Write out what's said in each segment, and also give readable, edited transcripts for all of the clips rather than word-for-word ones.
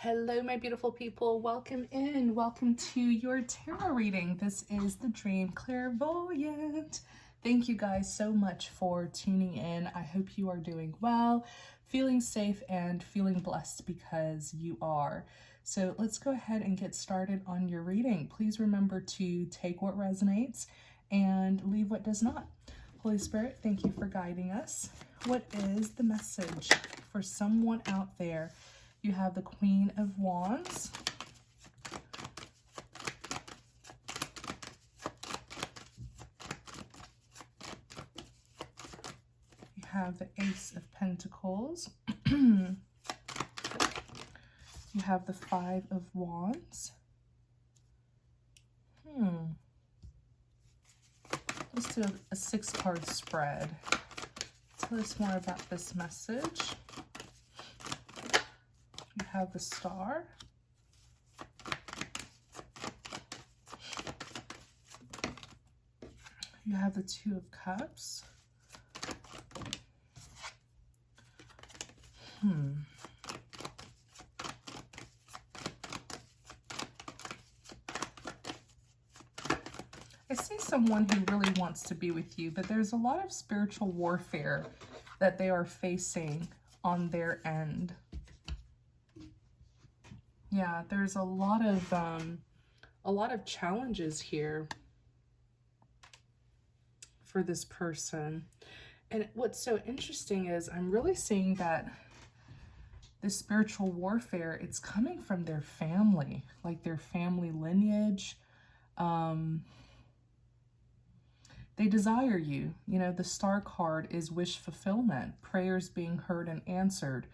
Hello, my beautiful people. Welcome in. Welcome to your tarot reading. This is the Dream Clairvoyant. Thank you guys so much for tuning in. I hope you are doing well, feeling safe, and feeling blessed because you are. So let's go ahead and get started on your reading. Please remember to take what resonates and leave what does not. Holy Spirit, thank you for guiding us. What is the message for someone out there? You have the Queen of Wands. You have the Ace of Pentacles. You have the Five of Wands. Let's do a 6-card spread. Tell us more about this message. You have the Star. You have the Two of Cups. I see someone who really wants to be with you, but there's a lot of spiritual warfare that they are facing on their end. Yeah, there's a lot of challenges here for this person. And what's so interesting is I'm really seeing that this spiritual warfare, it's coming from their family, like their family lineage. They desire you. You know, the Star card is wish fulfillment, prayers being heard and answered,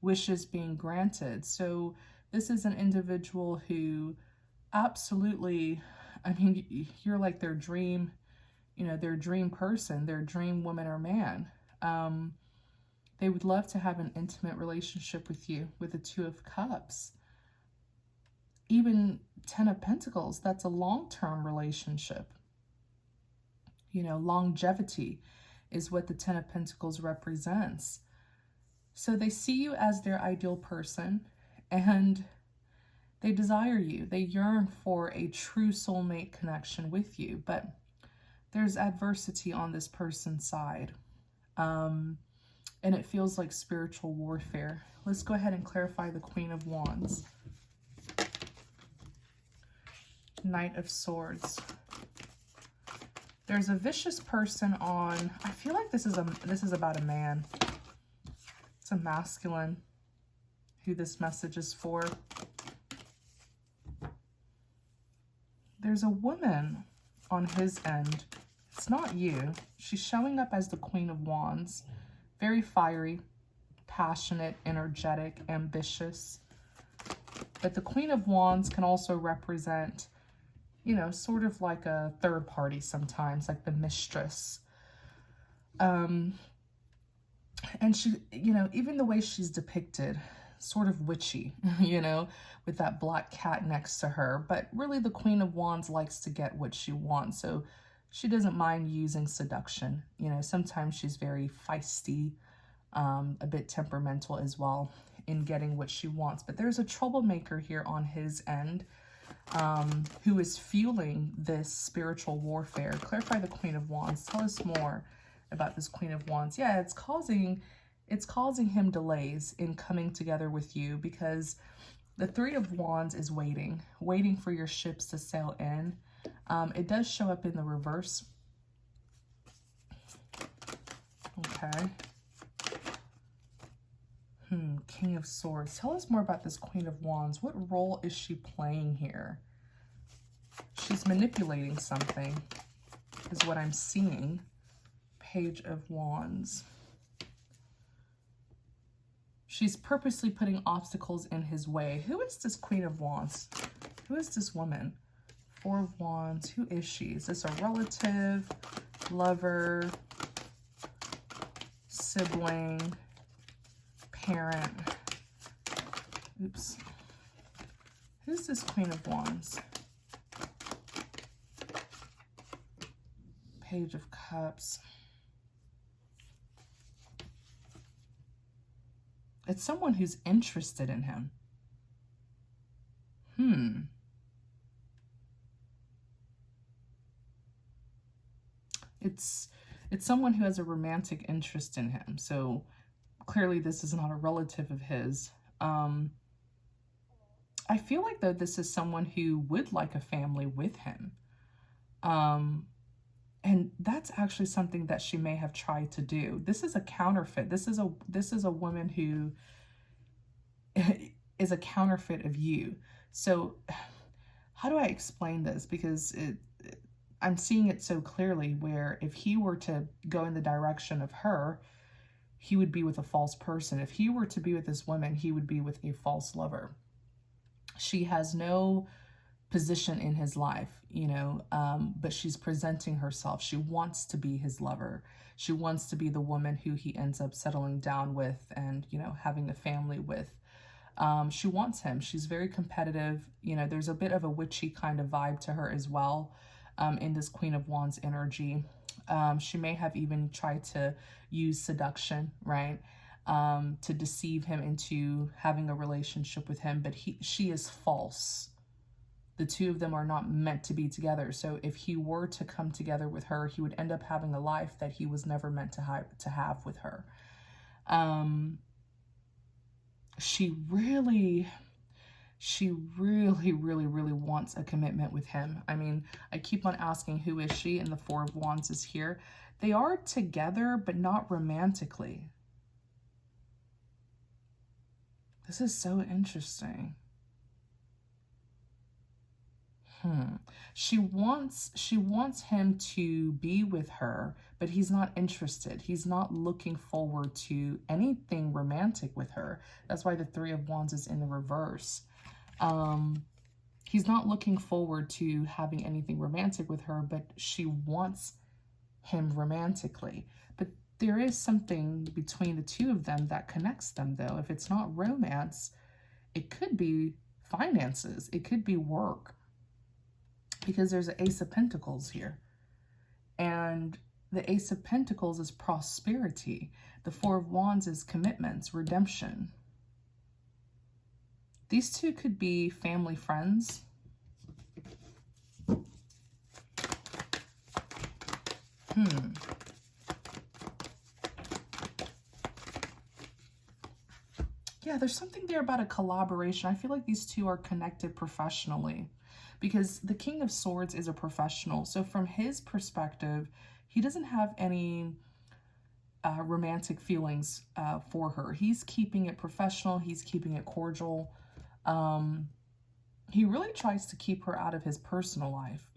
wishes being granted. So this is an individual who absolutely, I mean, you're like their dream, their dream person, their dream woman or man. They would love to have an intimate relationship with you with the Two of Cups. Even Ten of Pentacles, that's a long-term relationship. Longevity is what the Ten of Pentacles represents. So they see you as their ideal person and they desire you. They yearn for a true soulmate connection with you, but there's adversity on this person's side. And it feels like spiritual warfare. Let's go ahead and clarify the Queen of Wands. Knight of Swords. There's a vicious person on, I feel like this is about a man. It's a masculine who this message is for. There's a woman on his end. It's not you. She's showing up as the Queen of Wands. Very fiery, passionate, energetic, ambitious. But the Queen of Wands can also represent, sort of like a third party sometimes, like the mistress. And she, even the way she's depicted, sort of witchy, with that black cat next to her. But really the Queen of Wands likes to get what she wants. So she doesn't mind using seduction. Sometimes she's very feisty, a bit temperamental as well in getting what she wants. But there's a troublemaker here on his end who is fueling this spiritual warfare. Clarify the Queen of Wands. Tell us more about this Queen of Wands. Yeah, it's causing him delays in coming together with you because the Three of Wands is waiting for your ships to sail in. It does show up in the reverse. Okay. King of Swords. Tell us more about this Queen of Wands. What role is she playing here? She's manipulating something, is what I'm seeing. Page of Wands. She's purposely putting obstacles in his way. Who is this Queen of Wands? Who is this woman? Four of Wands. Who is she? Is this a relative, lover, sibling, parent? Oops. Who's this Queen of Wands? Page of Cups. It's someone who's interested in him. It's someone who has a romantic interest in him. So clearly this is not a relative of his. I feel like, though, this is someone who would like a family with him. And that's actually something that she may have tried to do. This is a counterfeit. This is a woman who is a counterfeit of you. So how do I explain this? Because I'm seeing it so clearly, where if he were to go in the direction of her, he would be with a false person. If he were to be with this woman, he would be with a false lover. She has no position in his life, but she's presenting herself. She wants to be his lover. She wants to be the woman who he ends up settling down with and, having a family with. She wants him. She's very competitive. There's a bit of a witchy kind of vibe to her as well, in this Queen of Wands energy. She may have even tried to use seduction, right? To deceive him into having a relationship with him, but she is false. The two of them are not meant to be together. So if he were to come together with her, he would end up having a life that he was never meant to have with her. She really, really wants a commitment with him. I mean, I keep on asking, who is she? And the Four of Wands is here. They are together, but not romantically. This is so interesting. She wants him to be with her, but he's not interested. He's not looking forward to anything romantic with her. That's why the Three of Wands is in the reverse. He's not looking forward to having anything romantic with her, but she wants him romantically. But there is something between the two of them that connects them, though. If it's not romance, it could be finances. It could be work. Because there's an Ace of Pentacles here. And the Ace of Pentacles is prosperity. The Four of Wands is commitments, redemption. These two could be family friends. Yeah, there's something there about a collaboration. I feel like these two are connected professionally. Because the King of Swords is a professional. So from his perspective, he doesn't have any romantic feelings for her. He's keeping it professional. He's keeping it cordial. He really tries to keep her out of his personal life.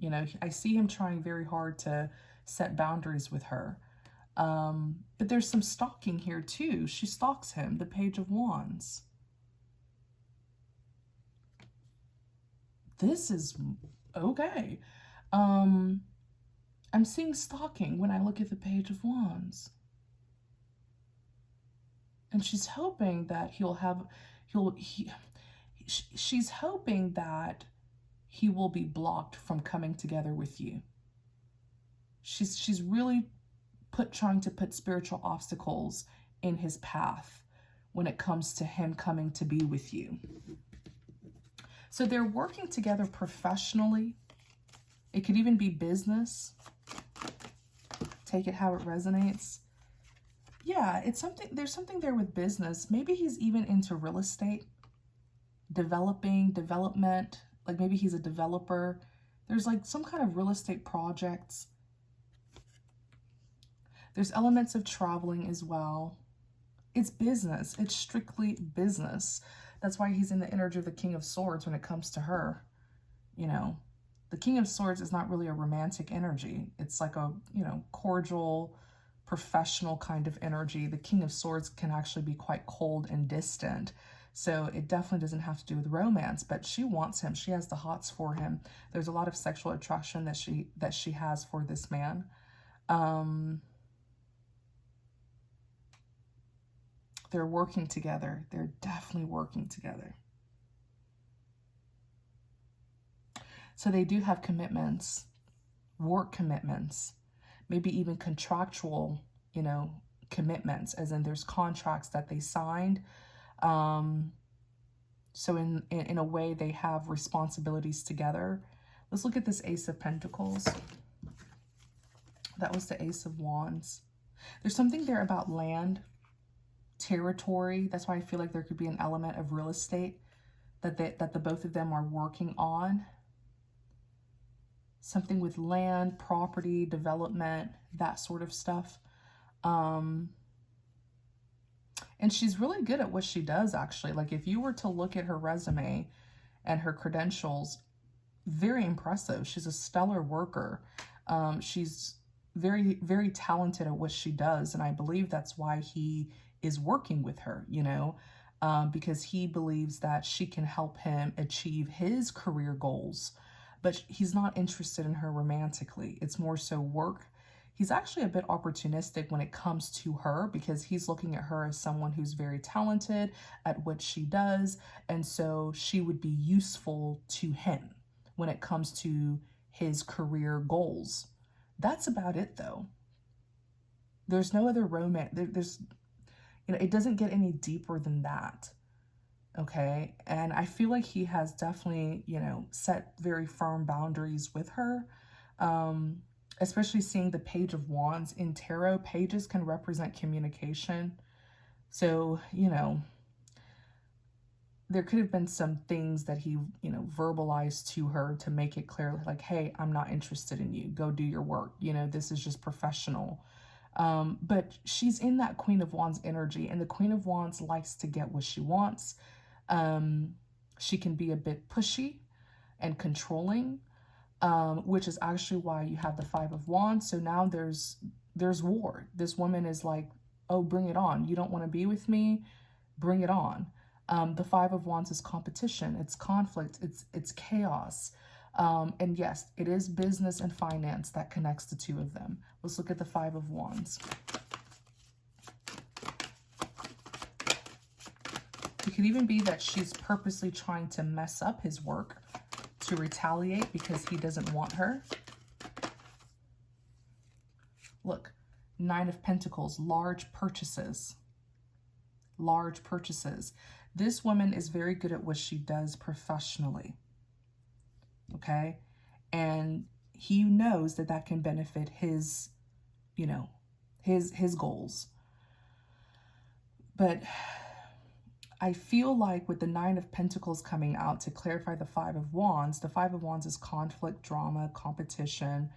I see him trying very hard to set boundaries with her. But there's some stalking here too. She stalks him, the Page of Wands. This is okay. I'm seeing stalking when I look at the Page of Wands. And she's hoping that she's hoping that he will be blocked from coming together with you. She's really trying to put spiritual obstacles in his path when it comes to him coming to be with you. So they're working together professionally. It could even be business. Take it how it resonates. Yeah, there's something there with business. Maybe he's even into real estate, development. Like maybe he's a developer. There's like some kind of real estate projects. There's elements of traveling as well. It's business. It's strictly business. That's why he's in the energy of the King of Swords when it comes to her. The King of Swords is not really a romantic energy. It's like a, cordial, professional kind of energy. The King of Swords can actually be quite cold and distant. So it definitely doesn't have to do with romance, but she wants him. She has the hots for him. There's a lot of sexual attraction that she has for this man. They're working together. They're definitely working together. So they do have commitments, work commitments, maybe even contractual, commitments, as in there's contracts that they signed. So in a way, they have responsibilities together. Let's look at this Ace of Pentacles. That was the Ace of Wands. There's something there about land, territory. That's why I feel like there could be an element of real estate that the both of them are working on. Something with land, property, development, that sort of stuff. And she's really good at what she does, actually. Like, if you were to look at her resume and her credentials, very impressive. She's a stellar worker. She's very, very talented at what she does. And I believe that's why he is working with her, you know, because he believes that she can help him achieve his career goals. But he's not interested in her romantically. It's more so work. He's actually a bit opportunistic when it comes to her, because he's looking at her as someone who's very talented at what she does. And so she would be useful to him when it comes to his career goals. That's about it, though. There's no other romance. There's, you know, it doesn't get any deeper than that. Okay. And I feel like he has definitely, you know, set very firm boundaries with her. Especially seeing the Page of Wands in tarot, pages can represent communication. So, you know, there could have been some things that he, you know, verbalized to her to make it clear, like, hey, I'm not interested in you. Go do your work. You know, this is just professional. But she's in that Queen of Wands energy, and the Queen of Wands likes to get what she wants. She can be a bit pushy and controlling, which is actually why you have the Five of Wands. So now there's war. This woman is like, oh, bring it on. You don't want to be with me? Bring it on. The Five of Wands is competition. It's conflict. It's chaos. And yes, it is business and finance that connects the two of them. Let's look at the Five of Wands. It could even be that she's purposely trying to mess up his work to retaliate because he doesn't want her. Look, Nine of Pentacles, large purchases. Large purchases. This woman is very good at what she does professionally. Okay? And he knows that that can benefit his, you know, his goals. But I feel like with the Nine of Pentacles coming out to clarify the Five of Wands, the Five of Wands is conflict, drama, competition.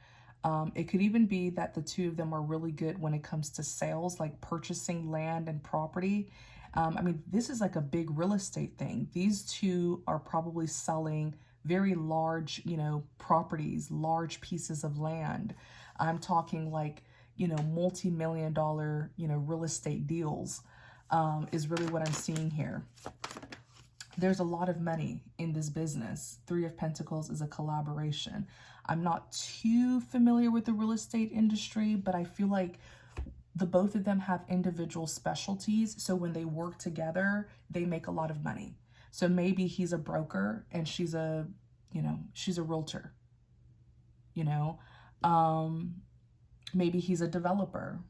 It could even be that the two of them are really good when it comes to sales, like purchasing land and property. I mean, this is like a big real estate thing. These two are probably selling very large, you know, properties, large pieces of land. I'm talking like, you know, multi-million-dollar, you know, real estate deals. Is really what I'm seeing here. There's a lot of money in this business. Three of Pentacles is a collaboration. I'm not too familiar with the real estate industry, but I feel like the both of them have individual specialties. So when they work together, they make a lot of money. So maybe he's a broker and she's a, you know, she's a realtor, you know, maybe he's a developer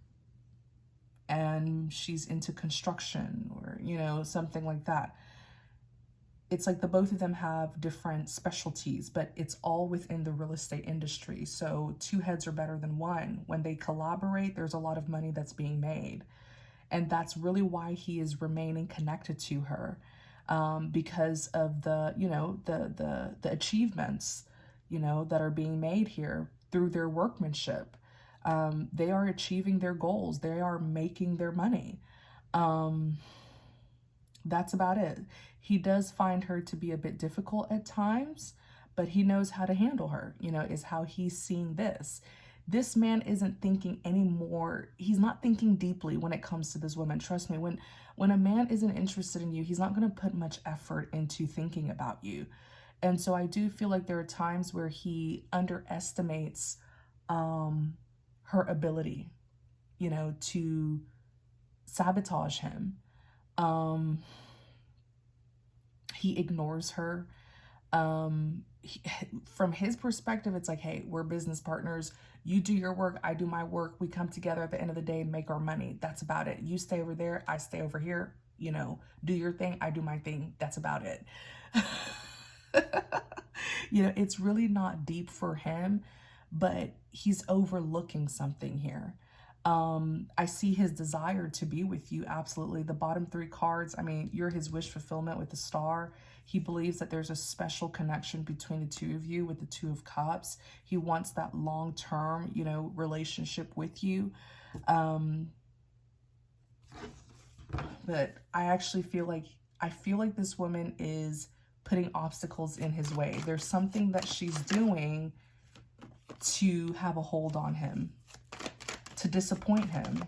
and she's into construction, or, you know, something like that. It's like the both of them have different specialties, but it's all within the real estate industry. So two heads are better than one. When they collaborate, there's a lot of money that's being made. And that's really why he is remaining connected to her, because of the, you know, the achievements, you know, that are being made here through their workmanship. They are achieving their goals. They are making their money. That's about it. He does find her to be a bit difficult at times, but he knows how to handle her, you know, is how he's seeing this. This man isn't thinking anymore. He's not thinking deeply when it comes to this woman. Trust me, when a man isn't interested in you, he's not going to put much effort into thinking about you. And so I do feel like there are times where he underestimates her ability, you know, to sabotage him. He ignores her. From his perspective, it's like, hey, we're business partners. You do your work, I do my work. We come together at the end of the day and make our money. That's about it. You stay over there, I stay over here. you know, do your thing, I do my thing. That's about it. You know, it's really not deep for him, but he's overlooking something here. I see his desire to be with you. Absolutely. The bottom three cards, I mean, you're his wish fulfillment with the star. He believes that there's a special connection between the two of you with the Two of Cups. He wants that long-term, you know, relationship with you. But I actually feel like, this woman is putting obstacles in his way. There's something that she's doing to have a hold on him, to disappoint him.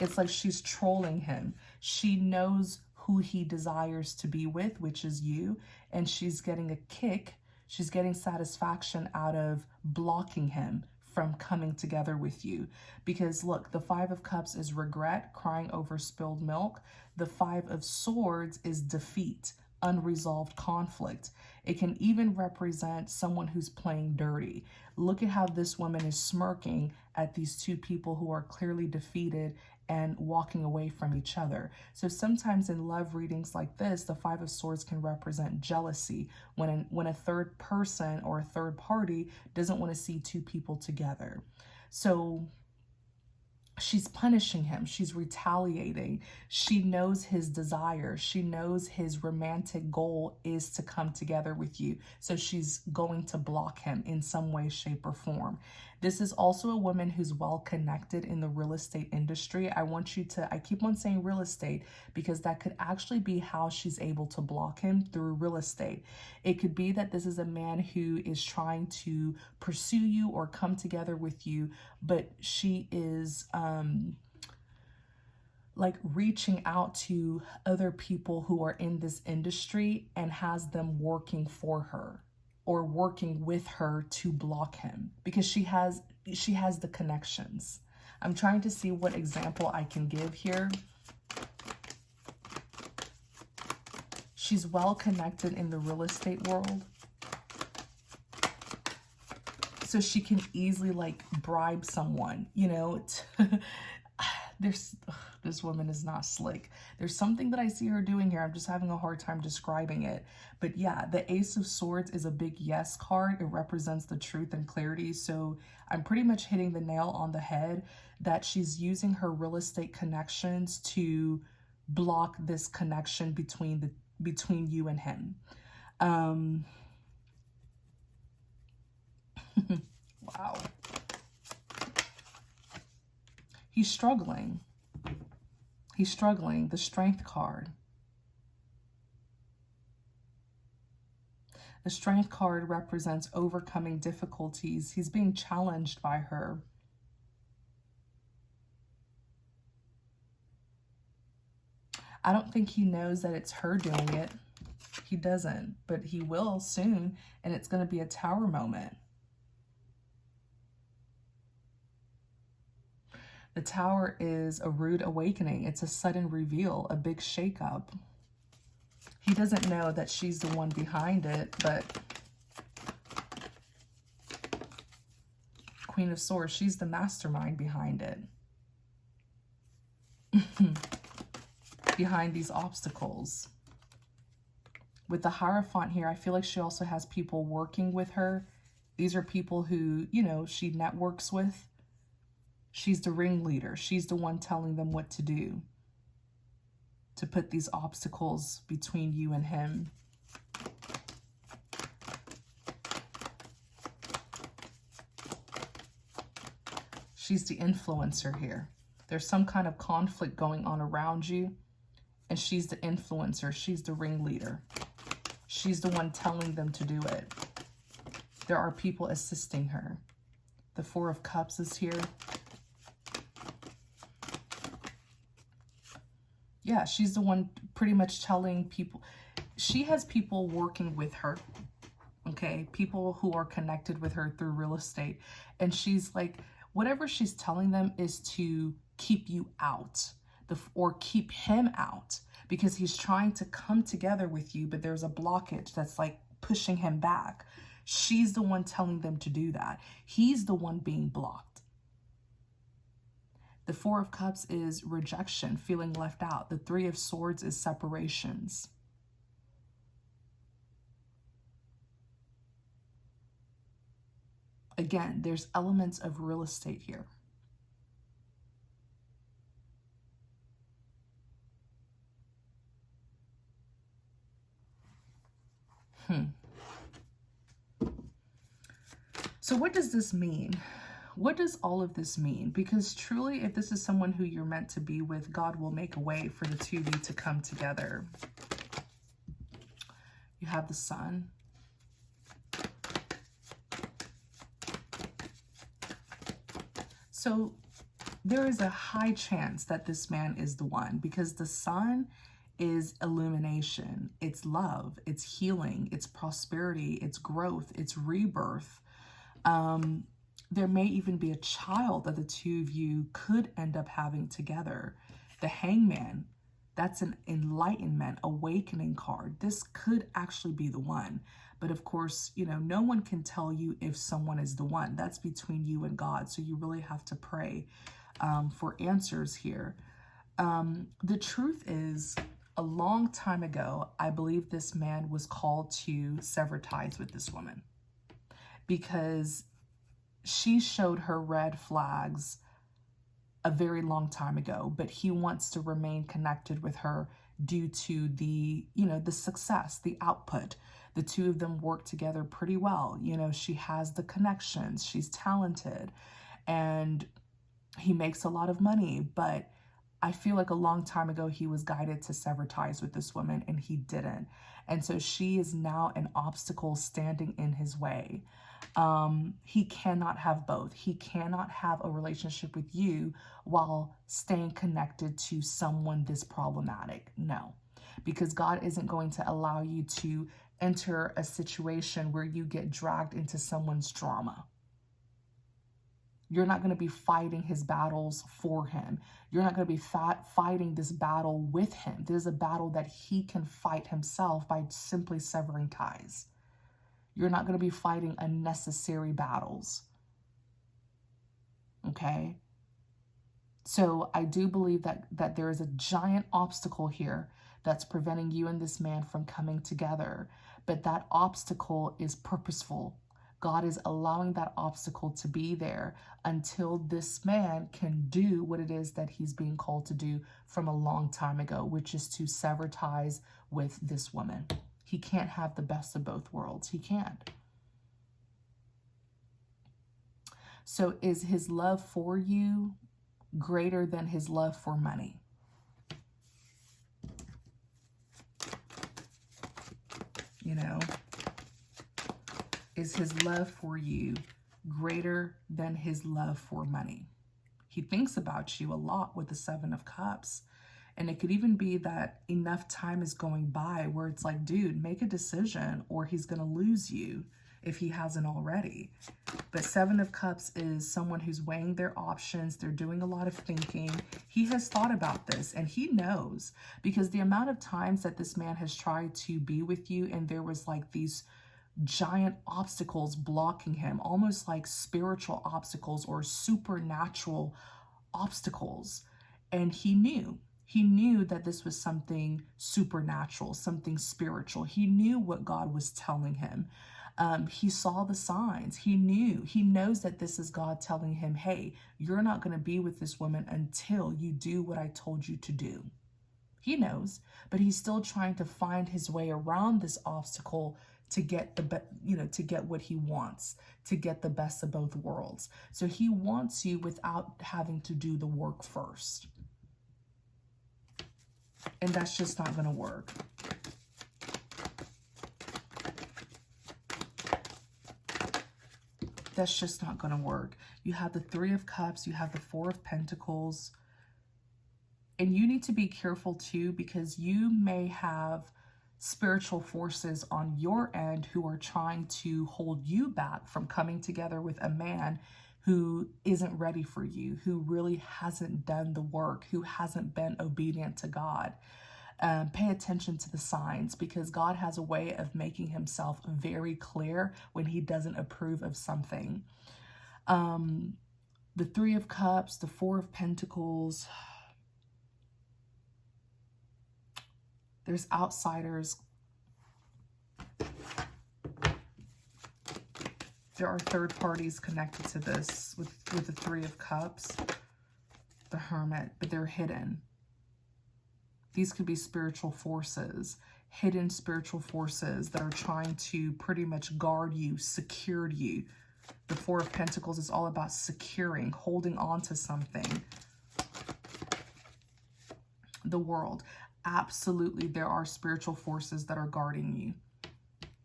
It's like she's trolling him. She knows who he desires to be with, which is you, and she's getting a kick. She's getting satisfaction out of blocking him from coming together with you. Because look, the Five of Cups is regret, crying over spilled milk. The Five of Swords is defeat, unresolved conflict. It can even represent someone who's playing dirty. Look at how this woman is smirking at these two people who are clearly defeated and walking away from each other. So sometimes in love readings like this, the Five of Swords can represent jealousy, when a third person or a third party doesn't want to see two people together. So she's punishing him. She's retaliating. She knows his desire. She knows his romantic goal is to come together with you. So she's going to block him in some way, shape, or form. This is also a woman who's well connected in the real estate industry. I keep on saying real estate because that could actually be how she's able to block him, through real estate. It could be that this is a man who is trying to pursue you or come together with you, but she is like reaching out to other people who are in this industry and has them working for her or working with her to block him, because she has the connections. I'm trying to see what example I can give here. She's well connected in the real estate world, so she can easily like bribe someone, you know. This woman is not slick. There's something that I see her doing here. I'm just having a hard time describing it. But yeah, the Ace of Swords is a big yes card. It represents the truth and clarity. So I'm pretty much hitting the nail on the head that she's using her real estate connections to block this connection between you and him. Wow. He's struggling. He's struggling. The Strength card. The Strength card represents overcoming difficulties. He's being challenged by her. I don't think he knows that it's her doing it. He doesn't, but he will soon, and it's going to be a Tower moment. The Tower is a rude awakening. It's a sudden reveal, a big shakeup. He doesn't know that she's the one behind it, but Queen of Swords, she's the mastermind behind it. Behind these obstacles. With the Hierophant here, I feel like she also has people working with her. These are people who, you know, she networks with. She's the ringleader. She's the one telling them what to do to put these obstacles between you and him. She's the influencer here. There's some kind of conflict going on around you, and she's the influencer. She's the ringleader. She's the one telling them to do it. There are people assisting her. The Four of Cups is here. Yeah, she's the one pretty much telling people. She has people working with her, okay? People who are connected with her through real estate. And she's like, whatever she's telling them is to keep you out, or keep him out, because he's trying to come together with you, but there's a blockage that's like pushing him back. She's the one telling them to do that. He's the one being blocked. The Four of Cups is rejection, feeling left out. The Three of Swords is separations. Again, there's elements of real estate here. So what does this mean? What does all of this mean? Because truly, if this is someone who you're meant to be with, God will make a way for the two of you to come together. You have the Sun. So there is a high chance that this man is the one, because the Sun is illumination, it's love, it's healing, it's prosperity, it's growth, it's rebirth. There may even be a child that the two of you could end up having together. The Hangman, that's an enlightenment, awakening card. This could actually be the one. But of course, you know, no one can tell you if someone is the one. That's between you and God. So you really have to pray for answers here. The truth is, a long time ago, I believe this man was called to sever ties with this woman, because she showed her red flags a very long time ago, but he wants to remain connected with her due to the, you know, the success, the output. The two of them work together pretty well. You know, she has the connections, she's talented, and he makes a lot of money, but I feel like a long time ago he was guided to sever ties with this woman and he didn't. And so she is now an obstacle standing in his way. He cannot have both. He cannot have a relationship with you while staying connected to someone this problematic. No, because God isn't going to allow you to enter a situation where you get dragged into someone's drama. You're not going to be fighting his battles for him. You're not going to be fighting this battle with him. There's a battle that he can fight himself by simply severing ties. You're not going to be fighting unnecessary battles. Okay? So I do believe that there is a giant obstacle here that's preventing you and this man from coming together. But that obstacle is purposeful. God is allowing that obstacle to be there until this man can do what it is that he's being called to do from a long time ago, which is to sever ties with this woman. He can't have the best of both worlds. He can't. So is his love for you greater than his love for money? You know? Is his love for you greater than his love for money? He thinks about you a lot with the Seven of Cups. And it could even be that enough time is going by where it's like, dude, make a decision or he's going to lose you if he hasn't already. But Seven of Cups is someone who's weighing their options. They're doing a lot of thinking. He has thought about this and he knows, because the amount of times that this man has tried to be with you and there was like these giant obstacles blocking him, almost like spiritual obstacles or supernatural obstacles. And he knew that this was something supernatural, something spiritual. He knew what God was telling him. He saw the signs. He knows that this is God telling him, hey, you're not going to be with this woman until you do what I told you to do. He knows, but he's still trying to find his way around this obstacle to get to get what he wants, to get the best of both worlds. So he wants you without having to do the work first. And that's just not going to work. That's just not going to work. You have the Three of Cups, you have the Four of Pentacles. And you need to be careful too, because you may have spiritual forces on your end who are trying to hold you back from coming together with a man who isn't ready for you, who really hasn't done the work, who hasn't been obedient to God. Pay attention to the signs, because God has a way of making himself very clear when he doesn't approve of something. The The Three of Cups, the Four of Pentacles. There's outsiders. There are third parties connected to this with the Three of Cups, the Hermit, but they're hidden. These could be spiritual forces, hidden spiritual forces that are trying to pretty much guard you, secure you. The Four of Pentacles is all about securing, holding on to something. The World. Absolutely, there are spiritual forces that are guarding you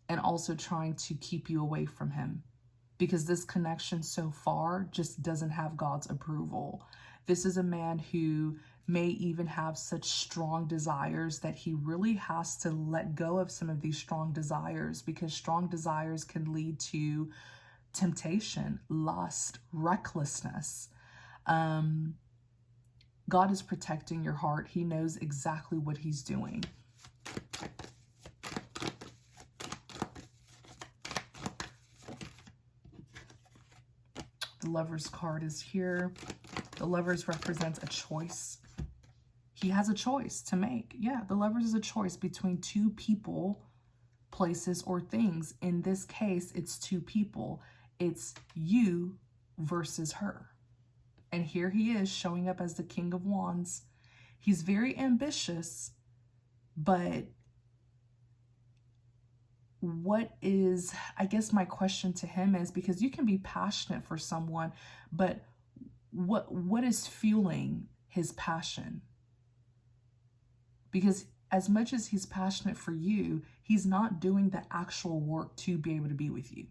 and also trying to keep you away from him, because this connection so far just doesn't have God's approval. This is a man who may even have such strong desires that he really has to let go of some of these strong desires, because strong desires can lead to temptation, lust, recklessness. God is protecting your heart. He knows exactly what he's doing. The Lovers card is here. The Lovers represents a choice. He has a choice to make. Yeah, the Lovers is a choice between two people, places, or things. In this case, it's two people. It's you versus her. And here he is showing up as the King of Wands. He's very ambitious, but what is, I guess my question to him is, because you can be passionate for someone, but what is fueling his passion? Because as much as he's passionate for you, he's not doing the actual work to be able to be with you.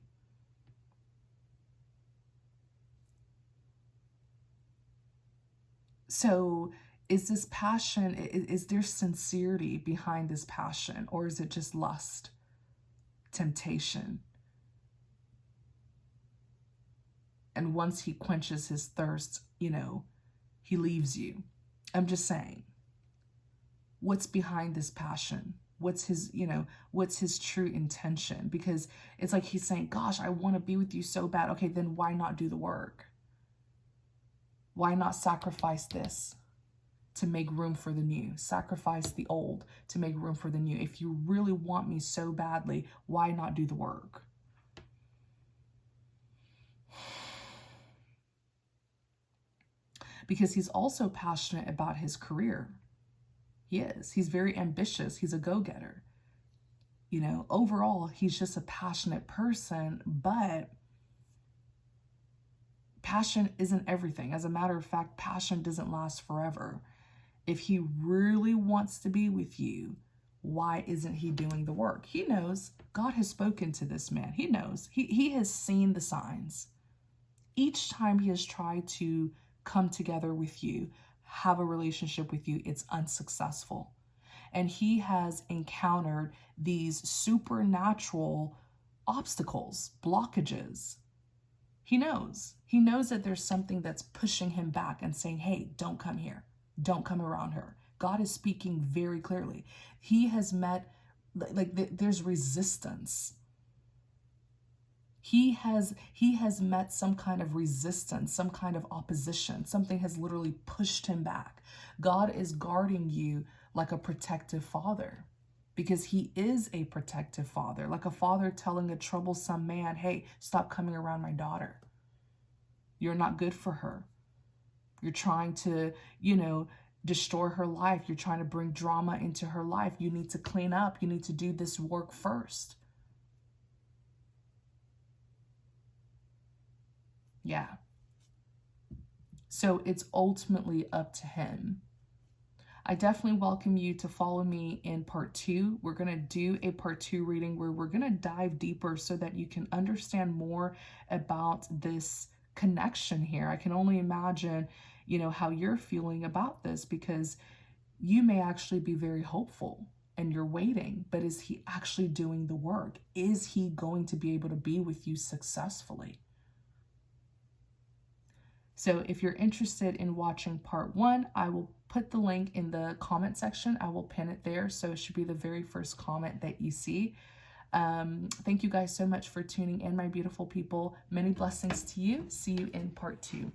So is this passion, is there sincerity behind this passion, or is it just lust, temptation? And once he quenches his thirst, you know, he leaves you. I'm just saying, what's behind this passion? What's his, you know, what's his true intention? Because it's like he's saying, gosh, I want to be with you so bad. Okay, then why not do the work? Why not sacrifice this to make room for the new? Sacrifice the old to make room for the new. If you really want me so badly, why not do the work? Because he's also passionate about his career. He is. He's very ambitious. He's a go-getter. You know, overall, he's just a passionate person, but passion isn't everything. As a matter of fact, passion doesn't last forever. If he really wants to be with you, why isn't he doing the work? He knows. God has spoken to this man. He knows. He has seen the signs. Each time he has tried to come together with you, have a relationship with you, it's unsuccessful. And he has encountered these supernatural obstacles, blockages. He knows. He knows that there's something that's pushing him back and saying, hey, don't come here. Don't come around her. God is speaking very clearly. He has met, there's resistance. He has met some kind of resistance, some kind of opposition. Something has literally pushed him back. God is guarding you like a protective father, because he is a protective father, like a father telling a troublesome man, hey, stop coming around my daughter. You're not good for her. You're trying to, you know, destroy her life. You're trying to bring drama into her life. You need to clean up. You need to do this work first. Yeah. So it's ultimately up to him. I definitely welcome you to follow me in part 2. We're going to do a part 2 reading where we're going to dive deeper so that you can understand more about this connection here. I can only imagine, you know, how you're feeling about this, because you may actually be very hopeful and you're waiting, but is he actually doing the work? Is he going to be able to be with you successfully? So if you're interested in watching part 1, I will put the link in the comment section. I will pin it there. So it should be the very first comment that you see. Thank you guys so much for tuning in, my beautiful people. Many blessings to you. See you in part 2.